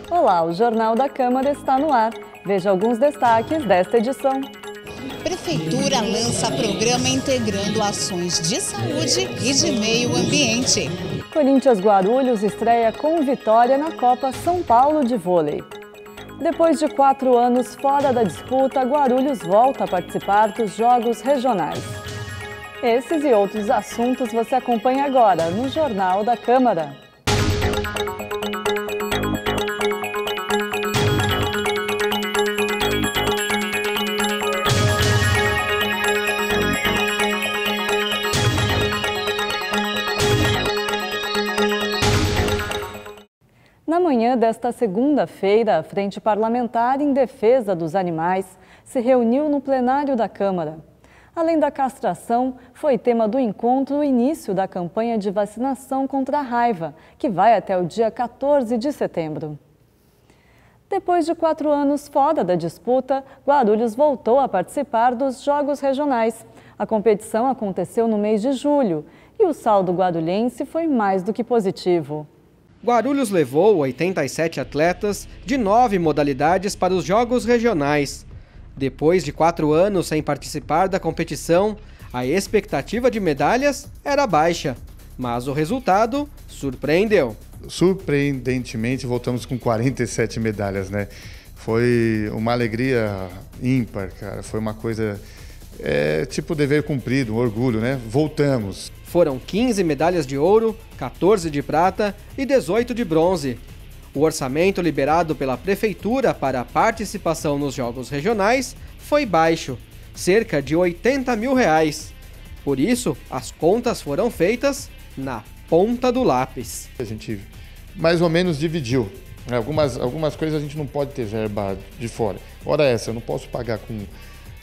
Olá, o Jornal da Câmara está no ar. Veja alguns destaques desta edição. Prefeitura lança programa integrando ações de saúde e de meio ambiente. Corinthians Guarulhos estreia com vitória na Copa São Paulo de vôlei. Depois de 4 anos fora da disputa, Guarulhos volta a participar dos Jogos Regionais. Esses e outros assuntos você acompanha agora no Jornal da Câmara. Na manhã desta segunda-feira, a Frente Parlamentar em Defesa dos Animais se reuniu no plenário da Câmara. Além da castração, foi tema do encontro o início da campanha de vacinação contra a raiva, que vai até o dia 14 de setembro. Depois de 4 anos fora da disputa, Guarulhos voltou a participar dos Jogos Regionais. A competição aconteceu no mês de julho e o saldo guarulhense foi mais do que positivo. Guarulhos levou 87 atletas de 9 modalidades para os Jogos Regionais. Depois de 4 anos sem participar da competição, a expectativa de medalhas era baixa, mas o resultado surpreendeu. Surpreendentemente, voltamos com 47 medalhas, né? Foi uma alegria ímpar, cara. Foi uma coisa, tipo dever cumprido, um orgulho, né? Voltamos. Foram 15 medalhas de ouro, 14 de prata e 18 de bronze. O orçamento liberado pela Prefeitura para a participação nos Jogos Regionais foi baixo, cerca de R$80 mil. Por isso, as contas foram feitas na ponta do lápis. A gente mais ou menos dividiu. Algumas coisas a gente não pode ter verba de fora. Ora essa, eu não posso pagar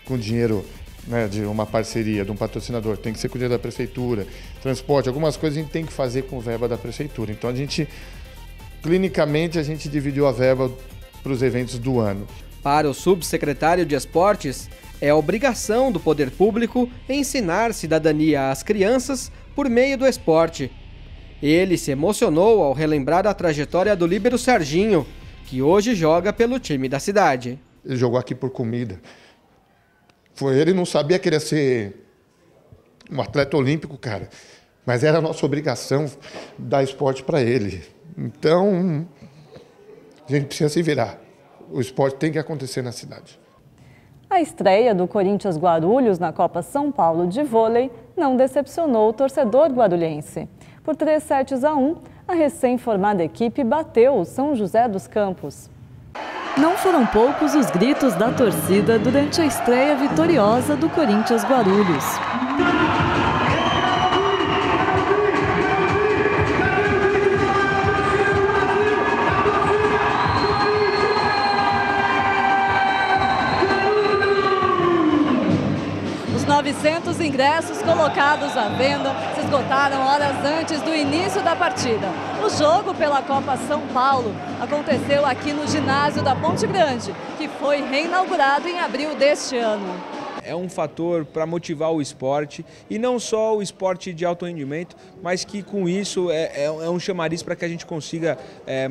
com dinheiro, né, de uma parceria, de um patrocinador. Tem que ser com o dinheiro da Prefeitura. Transporte, algumas coisas a gente tem que fazer com verba da Prefeitura. Então clinicamente, a gente dividiu a verba para os eventos do ano. Para o subsecretário de Esportes, é obrigação do poder público ensinar cidadania às crianças por meio do esporte. Ele se emocionou ao relembrar a trajetória do líbero Serginho, que hoje joga pelo time da cidade. Ele jogou aqui por comida. Ele não sabia que ele ia ser um atleta olímpico, cara. Mas era a nossa obrigação dar esporte para ele. Então, a gente precisa se virar. O esporte tem que acontecer na cidade. A estreia do Corinthians Guarulhos na Copa São Paulo de vôlei não decepcionou o torcedor guarulhense. Por 3-1, a recém-formada equipe bateu o São José dos Campos. Não foram poucos os gritos da torcida durante a estreia vitoriosa do Corinthians Guarulhos. Os 900 ingressos colocados à venda se esgotaram horas antes do início da partida. O jogo pela Copa São Paulo aconteceu aqui no ginásio da Ponte Grande, que foi reinaugurado em abril deste ano. É um fator para motivar o esporte, e não só o esporte de alto rendimento, mas que com isso é um chamariz para que a gente consiga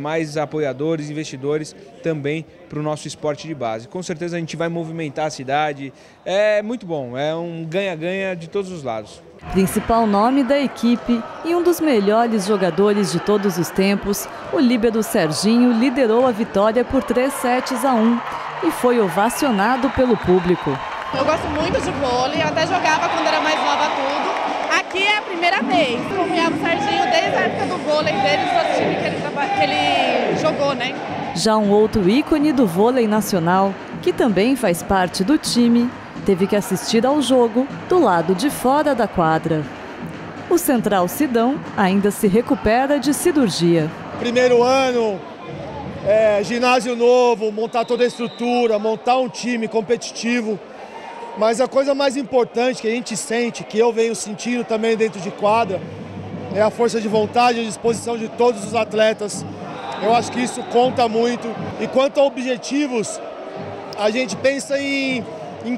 mais apoiadores, investidores também para o nosso esporte de base. Com certeza a gente vai movimentar a cidade, é muito bom, é um ganha-ganha de todos os lados. Principal nome da equipe e um dos melhores jogadores de todos os tempos, o líbero Serginho liderou a vitória por 3-1 e foi ovacionado pelo público. Eu gosto muito de vôlei, eu até jogava quando era mais nova tudo. Aqui é a primeira vez. Acompanhava o Serginho desde a época do vôlei dele, do time que ele jogou, né? Já um outro ícone do vôlei nacional, que também faz parte do time, teve que assistir ao jogo do lado de fora da quadra. O central Sidão ainda se recupera de cirurgia. Primeiro ano, ginásio novo, montar toda a estrutura, montar um time competitivo. Mas a coisa mais importante que a gente sente, que eu venho sentindo também dentro de quadra, é a força de vontade e a disposição de todos os atletas. Eu acho que isso conta muito. E quanto a objetivos, a gente pensa em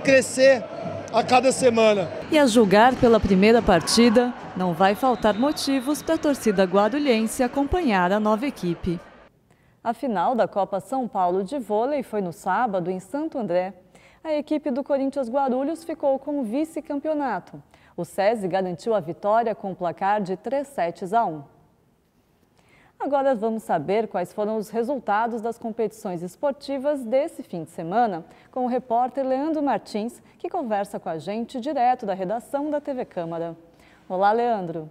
crescer a cada semana. E a julgar pela primeira partida, não vai faltar motivos para a torcida guarulhense acompanhar a nova equipe. A final da Copa São Paulo de vôlei foi no sábado em Santo André. A equipe do Corinthians Guarulhos ficou com o vice-campeonato. O SESI garantiu a vitória com o placar de 3-1. Agora vamos saber quais foram os resultados das competições esportivas desse fim de semana com o repórter Leandro Martins, que conversa com a gente direto da redação da TV Câmara. Olá, Leandro.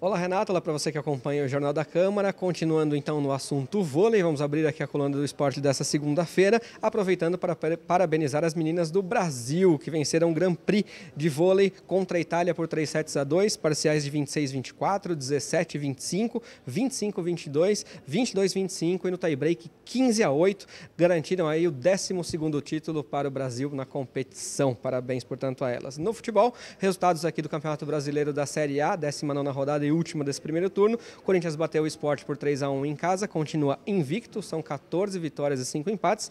Olá, Renata. Olá para você que acompanha o Jornal da Câmara. Continuando então no assunto vôlei, vamos abrir aqui a coluna do esporte dessa segunda-feira, aproveitando para parabenizar as meninas do Brasil, que venceram o Grand Prix de vôlei contra a Itália por 3-2, parciais de 26-24, 17-25, 25-22, 22-25 e no tie-break 15-8, garantiram aí o 12º título para o Brasil na competição. Parabéns, portanto, a elas. No futebol, resultados aqui do Campeonato Brasileiro da Série A, 19ª rodada e última desse primeiro turno. O Corinthians bateu o Sport por 3-1 em casa, continua invicto, são 14 vitórias e 5 empates.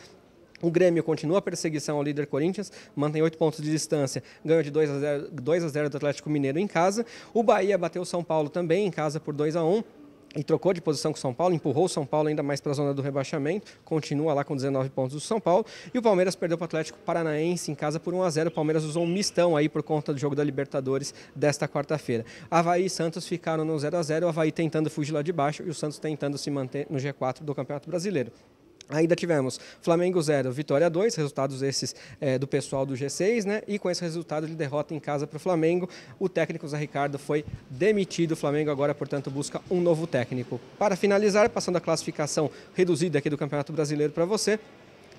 O Grêmio continua a perseguição ao líder Corinthians, mantém 8 pontos de distância, ganhou de 2-0 do Atlético Mineiro em casa. O Bahia bateu o São Paulo também em casa por 2-1. E trocou de posição com o São Paulo, empurrou o São Paulo ainda mais para a zona do rebaixamento, continua lá com 19 pontos do São Paulo. E o Palmeiras perdeu para o Atlético Paranaense em casa por 1-0. O Palmeiras usou um mistão aí por conta do jogo da Libertadores desta quarta-feira. Avaí e Santos ficaram no 0-0, o Avaí tentando fugir lá de baixo e o Santos tentando se manter no G4 do Campeonato Brasileiro. Ainda tivemos Flamengo 0, Vitória 2, resultados esses do pessoal do G6, né? E com esse resultado de derrota em casa para o Flamengo, o técnico Zé Ricardo foi demitido. O Flamengo agora, portanto, busca um novo técnico. Para finalizar, passando a classificação reduzida aqui do Campeonato Brasileiro para você,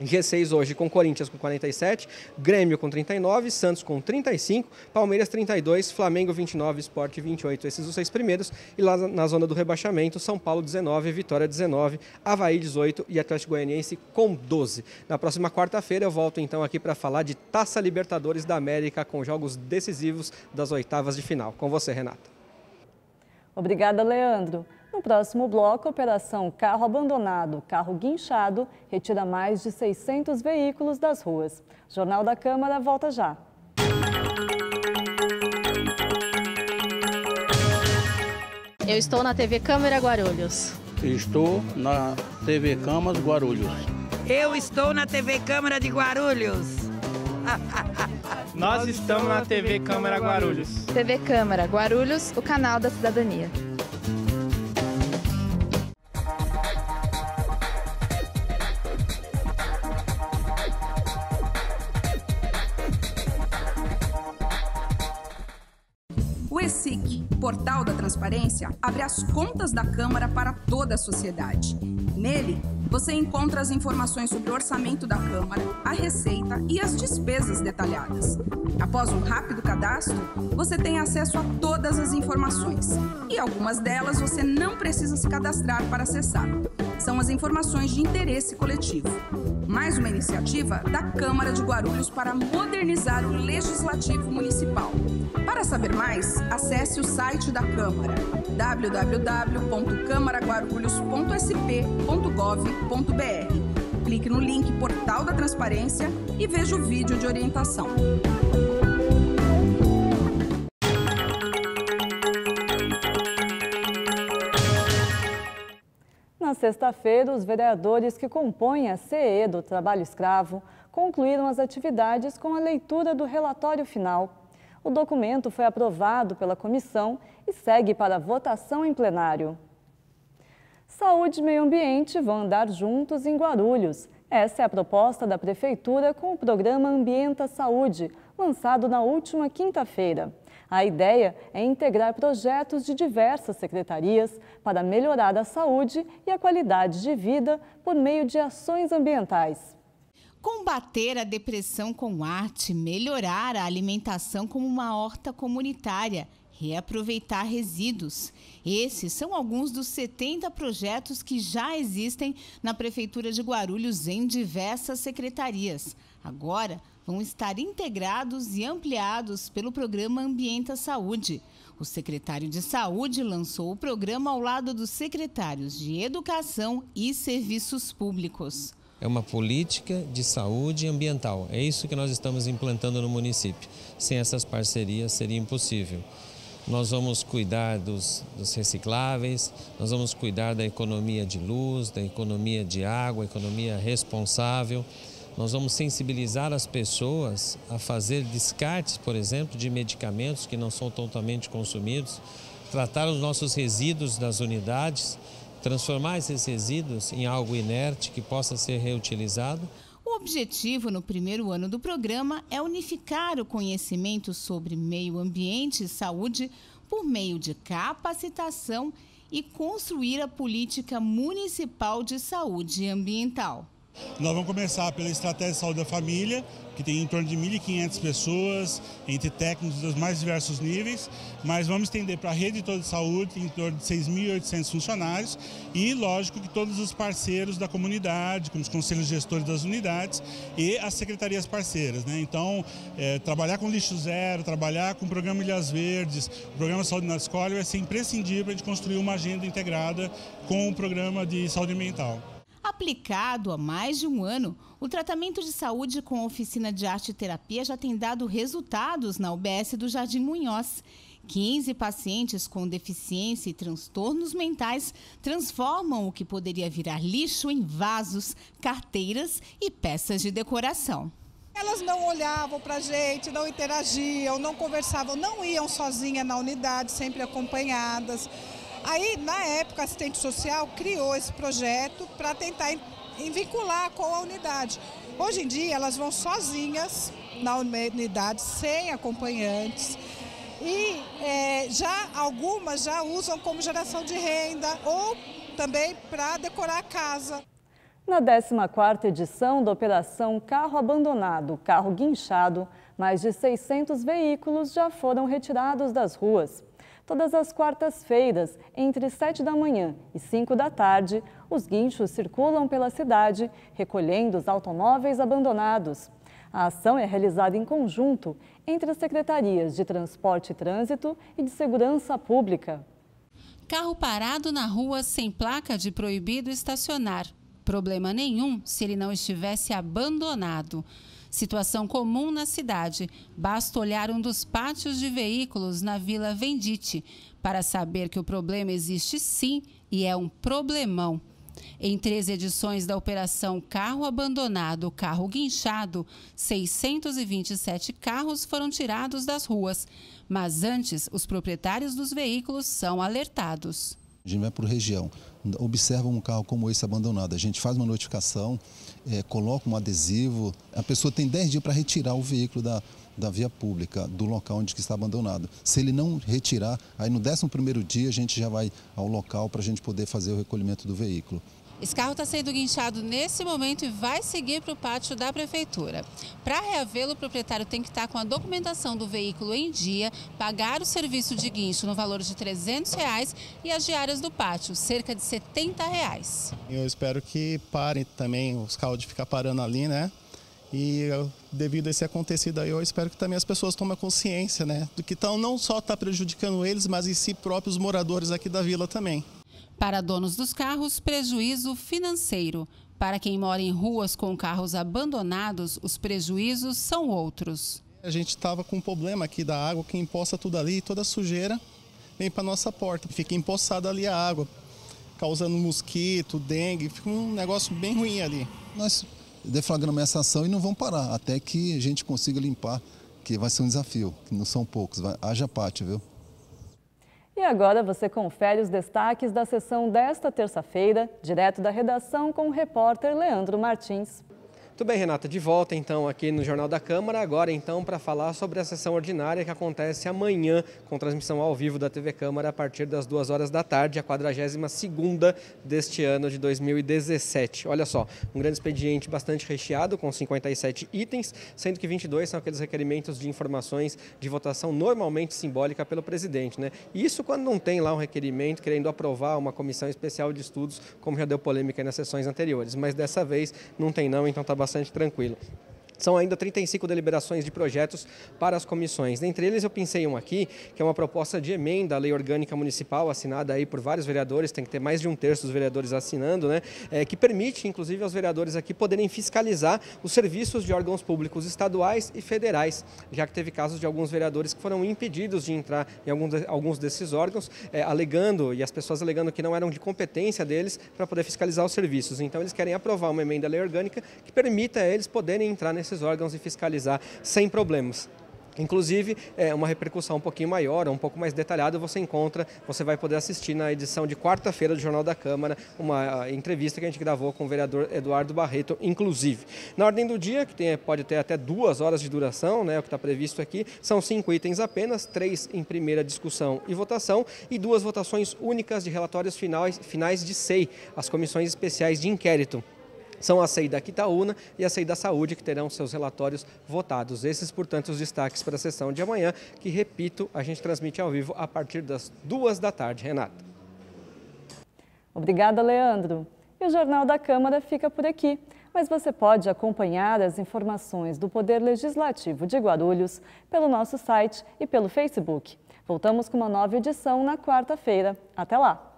G6 hoje com Corinthians com 47, Grêmio com 39, Santos com 35, Palmeiras 32, Flamengo 29, Sport 28, esses os 6 primeiros. E lá na zona do rebaixamento, São Paulo 19, Vitória 19, Avaí 18 e Atlético Goianiense com 12. Na próxima quarta-feira eu volto então aqui para falar de Taça Libertadores da América com jogos decisivos das oitavas de final. Com você, Renata. Obrigada, Leandro. No próximo bloco, a Operação Carro Abandonado, Carro Guinchado, retira mais de 600 veículos das ruas. O Jornal da Câmara volta já. Eu estou na TV Câmara Guarulhos. Estou na TV Câmara Guarulhos. Eu estou na TV Câmara de Guarulhos. Nós estamos na TV Câmara Guarulhos. TV Câmara Guarulhos, o canal da cidadania. O ESIC, Portal da Transparência, abre as contas da Câmara para toda a sociedade. Nele, você encontra as informações sobre o orçamento da Câmara, a receita e as despesas detalhadas. Após um rápido cadastro, você tem acesso a todas as informações. E algumas delas você não precisa se cadastrar para acessar. São as informações de interesse coletivo. Mais uma iniciativa da Câmara de Guarulhos para modernizar o Legislativo Municipal. Para saber mais, acesse o site da Câmara, www.câmaraguarulhos.sp.gov.br. Clique no link Portal da Transparência e veja o vídeo de orientação. Na sexta-feira, os vereadores que compõem a CE do Trabalho Escravo concluíram as atividades com a leitura do relatório final. O documento foi aprovado pela comissão e segue para votação em plenário. Saúde e meio ambiente vão andar juntos em Guarulhos. Essa é a proposta da Prefeitura com o programa Ambienta Saúde, lançado na última quinta-feira. A ideia é integrar projetos de diversas secretarias para melhorar a saúde e a qualidade de vida por meio de ações ambientais. Combater a depressão com arte, melhorar a alimentação como uma horta comunitária, reaproveitar resíduos. Esses são alguns dos 70 projetos que já existem na Prefeitura de Guarulhos em diversas secretarias. Agora vão estar integrados e ampliados pelo programa Ambienta Saúde. O secretário de Saúde lançou o programa ao lado dos secretários de Educação e Serviços Públicos. É uma política de saúde ambiental. É isso que nós estamos implantando no município. Sem essas parcerias seria impossível. nós vamos cuidar dos recicláveis, nós vamos cuidar da economia de luz, da economia de água, economia responsável. Nós vamos sensibilizar as pessoas a fazer descartes, por exemplo, de medicamentos que não são totalmente consumidos, tratar os nossos resíduos das unidades, transformar esses resíduos em algo inerte que possa ser reutilizado. O objetivo no primeiro ano do programa é unificar o conhecimento sobre meio ambiente e saúde por meio de capacitação e construir a política municipal de saúde ambiental. Nós vamos começar pela Estratégia de Saúde da Família, que tem em torno de 1.500 pessoas, entre técnicos dos mais diversos níveis, mas vamos estender para a rede toda de saúde, em torno de 6.800 funcionários, e lógico que todos os parceiros da comunidade, como os conselhos gestores das unidades e as secretarias parceiras, né? Então, trabalhar com lixo zero, trabalhar com o programa Ilhas Verdes, o programa Saúde na Escola vai ser imprescindível para a gente construir uma agenda integrada com o programa de saúde ambiental. Aplicado há mais de um ano, o tratamento de saúde com oficina de arte e terapia já tem dado resultados na UBS do Jardim Munhoz. 15 pacientes com deficiência e transtornos mentais transformam o que poderia virar lixo em vasos, carteiras e peças de decoração. Elas não olhavam para a gente, não interagiam, não conversavam, não iam sozinhas na unidade, sempre acompanhadas. Aí, na época, a assistente social criou esse projeto para tentar vincular com a unidade. Hoje em dia, elas vão sozinhas na unidade, sem acompanhantes. E algumas já usam como geração de renda ou também para decorar a casa. Na 14ª edição da Operação Carro Abandonado, Carro Guinchado, mais de 600 veículos já foram retirados das ruas. Todas as quartas-feiras, entre 7 da manhã e 5 da tarde, os guinchos circulam pela cidade, recolhendo os automóveis abandonados. A ação é realizada em conjunto entre as secretarias de Transporte e Trânsito e de Segurança Pública. Carro parado na rua sem placa de proibido estacionar. Problema nenhum se ele não estivesse abandonado. Situação comum na cidade. Basta olhar um dos pátios de veículos na Vila Vendite para saber que o problema existe sim e é um problemão. Em 3 edições da Operação Carro Abandonado, Carro Guinchado, 627 carros foram tirados das ruas. Mas antes, os proprietários dos veículos são alertados. A gente vai para a região, observa um carro como esse abandonado, a gente faz uma notificação, coloca um adesivo, a pessoa tem 10 dias para retirar o veículo da via pública, do local onde está abandonado. Se ele não retirar, aí no 11º dia a gente já vai ao local para a gente poder fazer o recolhimento do veículo. Esse carro está sendo guinchado nesse momento e vai seguir para o pátio da prefeitura. Para reavê-lo, o proprietário tem que estar com a documentação do veículo em dia, pagar o serviço de guincho no valor de R$ 300 e as diárias do pátio, cerca de R$ 70. Eu espero que parem também os carros de ficar parando ali, né? E devido a esse acontecido aí, eu espero que também as pessoas tomem consciência, né? Do que não só está prejudicando eles, mas em si próprios moradores aqui da vila também. Para donos dos carros, prejuízo financeiro. Para quem mora em ruas com carros abandonados, os prejuízos são outros. A gente estava com um problema aqui da água, que empoça tudo ali, toda a sujeira vem para nossa porta. Fica empoçada ali a água, causando mosquito, dengue, fica um negócio bem ruim ali. Nós deflagramos essa ação e não vamos parar, até que a gente consiga limpar, que vai ser um desafio, que não são poucos, haja pátio, viu? E agora você confere os destaques da sessão desta terça-feira, direto da redação com o repórter Leandro Martins. Tudo bem, Renata, de volta então aqui no Jornal da Câmara, agora então para falar sobre a sessão ordinária que acontece amanhã com transmissão ao vivo da TV Câmara a partir das 2 horas da tarde, a 42ª deste ano de 2017. Olha só, um grande expediente bastante recheado com 57 itens, sendo que 22 são aqueles requerimentos de informações de votação normalmente simbólica pelo presidente, né? Isso quando não tem lá um requerimento querendo aprovar uma comissão especial de estudos, como já deu polêmica nas sessões anteriores, mas dessa vez não tem não, então está bastante tranquilo. São ainda 35 deliberações de projetos para as comissões. Dentre eles eu pensei um aqui, que é uma proposta de emenda à Lei Orgânica Municipal, assinada aí por vários vereadores, tem que ter mais de 1/3 dos vereadores assinando, né? Que permite, inclusive, aos vereadores aqui poderem fiscalizar os serviços de órgãos públicos estaduais e federais, já que teve casos de alguns vereadores que foram impedidos de entrar em alguns desses órgãos, alegando, e as pessoas alegando que não eram de competência deles para poder fiscalizar os serviços. Então eles querem aprovar uma emenda à Lei Orgânica que permita a eles poderem entrar nesses órgãos e fiscalizar sem problemas. Inclusive, uma repercussão um pouquinho maior, um pouco mais detalhada, você vai poder assistir na edição de quarta-feira do Jornal da Câmara, uma entrevista que a gente gravou com o vereador Eduardo Barreto, inclusive. Na ordem do dia, que pode ter até 2 horas de duração, né, o que está previsto aqui, são 5 itens apenas, 3 em primeira discussão e votação e 2 votações únicas de relatórios finais de SEI, as comissões especiais de inquérito. São a SEI da Quitaúna e a SEI da Saúde, que terão seus relatórios votados. Esses, portanto, os destaques para a sessão de amanhã, que, repito, a gente transmite ao vivo a partir das 2 da tarde. Renata. Obrigada, Leandro. E o Jornal da Câmara fica por aqui. Mas você pode acompanhar as informações do Poder Legislativo de Guarulhos pelo nosso site e pelo Facebook. Voltamos com uma nova edição na quarta-feira. Até lá!